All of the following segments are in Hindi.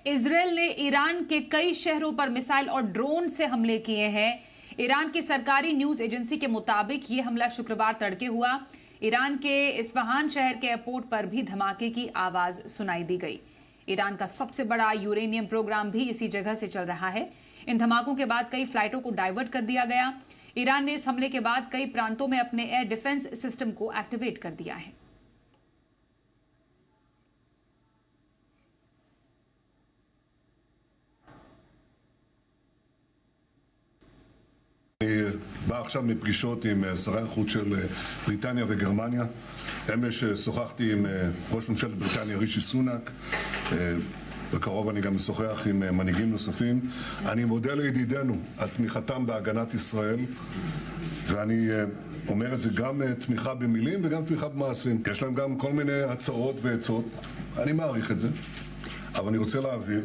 इजरायल ने ईरान के कई शहरों पर मिसाइल और ड्रोन से हमले किए हैं। ईरान की सरकारी न्यूज एजेंसी के मुताबिक ये हमला शुक्रवार तड़के हुआ। ईरान के इस्फहान शहर के एयरपोर्ट पर भी धमाके की आवाज सुनाई दी गई। ईरान का सबसे बड़ा यूरेनियम प्रोग्राम भी इसी जगह से चल रहा है। इन धमाकों के बाद कई फ्लाइटों को डाइवर्ट कर दिया गया। ईरान ने इस हमले के बाद कई प्रांतों में अपने एयर डिफेंस सिस्टम को एक्टिवेट कर दिया है। אני בא עכשיו מפגישות עם שרי החוץ של בריטניה וגרמניה. אמש שוחחתי עם ראש ממשלת בריטניה רישי סונאק. בקרוב אני גם משוחח עם מנהיגים נוספים. אני מודה לידידינו על תמיכתם בהגנת ישראל, ואני אומר את זה גם תמיכה במילים וגם תמיכה במעשים. יש להם גם כל מיני הצעות ועצות, אני מעריך את זה, אבל אני רוצה להעביר.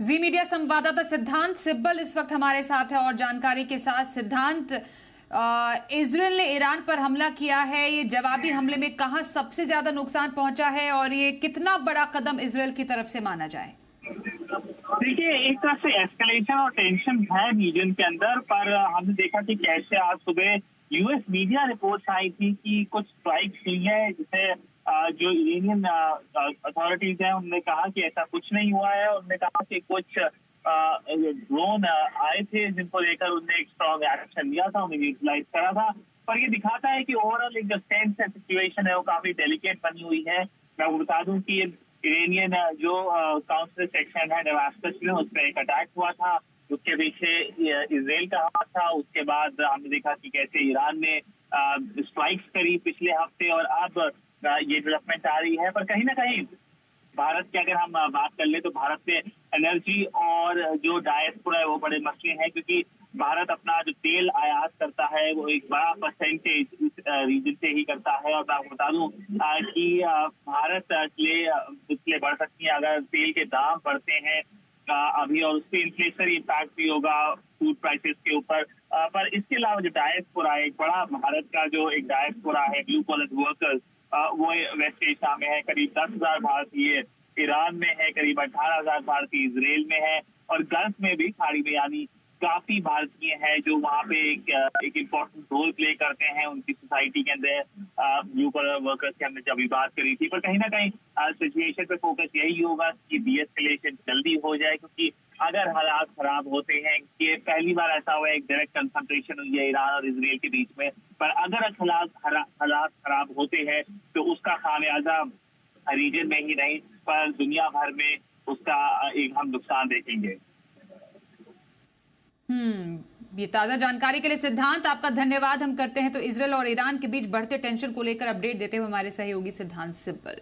जी मीडिया संवाददाता सिद्धांत सिब्बल इस वक्त हमारे साथ है और जानकारी के साथ। सिद्धांत, इजरायल ने ईरान पर हमला किया है, ये जवाबी हमले में कहां सबसे ज्यादा नुकसान पहुंचा है और ये कितना बड़ा कदम इजरायल की तरफ से माना जाए? देखिए, एक तरह से एस्केलेशन और टेंशन है रीजन के अंदर, पर हमने देखा कि कैसे आज सुबह यूएस मीडिया रिपोर्ट्स आई थी कि कुछ स्ट्राइक्स हुई है, जिसे जो इरानियन अथॉरिटीज हैं उन्होंने कहा कि ऐसा कुछ नहीं हुआ है। उन्होंने कहा कि कुछ ड्रोन आए थे जिनको लेकर उन्होंने एक स्ट्रॉन्ग एक्शन लिया था, उन्हें न्यूट्रलाइज करा था। पर ये दिखाता है कि ओवरऑल एक जो टेंस सिचुएशन है वो काफी डेलिकेट बनी हुई है। मैं आपको बता दूं कि इरानियन जो काउंसिल सेक्शन है डेमास्कस में, उस पर एक अटैक हुआ था, उसके पीछे इजराइल का हाथ था। उसके बाद हमने देखा कि कैसे ईरान ने स्ट्राइक्स करी पिछले हफ्ते और अब ये डेवलपमेंट आ रही है। पर कहीं ना कहीं भारत की अगर हम बात कर ले तो भारत में एनर्जी और जो डायस्पोरा है वो बड़े मसले हैं, क्योंकि भारत अपना जो तेल आयात करता है वो एक बड़ा परसेंटेज इस रीजन से ही करता है। और मैं आपको बता दूं कि भारत इसलिए बढ़ सकती है अगर तेल के दाम बढ़ते हैं अभी, और उससे इन्फ्लेशनरी इम्पैक्ट भी होगा फूड प्राइसेस के ऊपर। पर इसके अलावा जो डायस्पोरा है, एक बड़ा भारत का जो एक डायस्पोरा है, ब्लू कॉलर वर्कर्स, वो वेस्ट एशिया में है। करीब 10,000 भारतीय ईरान में है, करीब 18,000 भारतीय इजराइल में है, और गल्फ में भी खाड़ी में यानी काफी भारतीय हैं जो वहाँ पे एक इम्पोर्टेंट रोल प्ले करते हैं उनकी सोसाइटी के अंदर। ब्लू कॉलर वर्कर्स की हमने जब भी बात करी थी, पर कहीं ना कहीं सिचुएशन पे फोकस यही होगा कि डीएस्केलेशन जल्दी हो जाए, क्योंकि अगर हालात खराब होते हैं, कि पहली बार ऐसा हुआ है एक डायरेक्ट कंसंट्रेशन हुई है ईरान और इजराइल के बीच में, पर अगर हालात खराब होते हैं तो उसका खामियाजा रीजन में ही नहीं पर दुनिया भर में उसका एक हम नुकसान देखेंगे। ये ताजा जानकारी के लिए सिद्धांत आपका धन्यवाद हम करते हैं। तो इजरायल और ईरान के बीच बढ़ते टेंशन को लेकर अपडेट देते हुए हमारे सहयोगी सिद्धांत सिब्बल।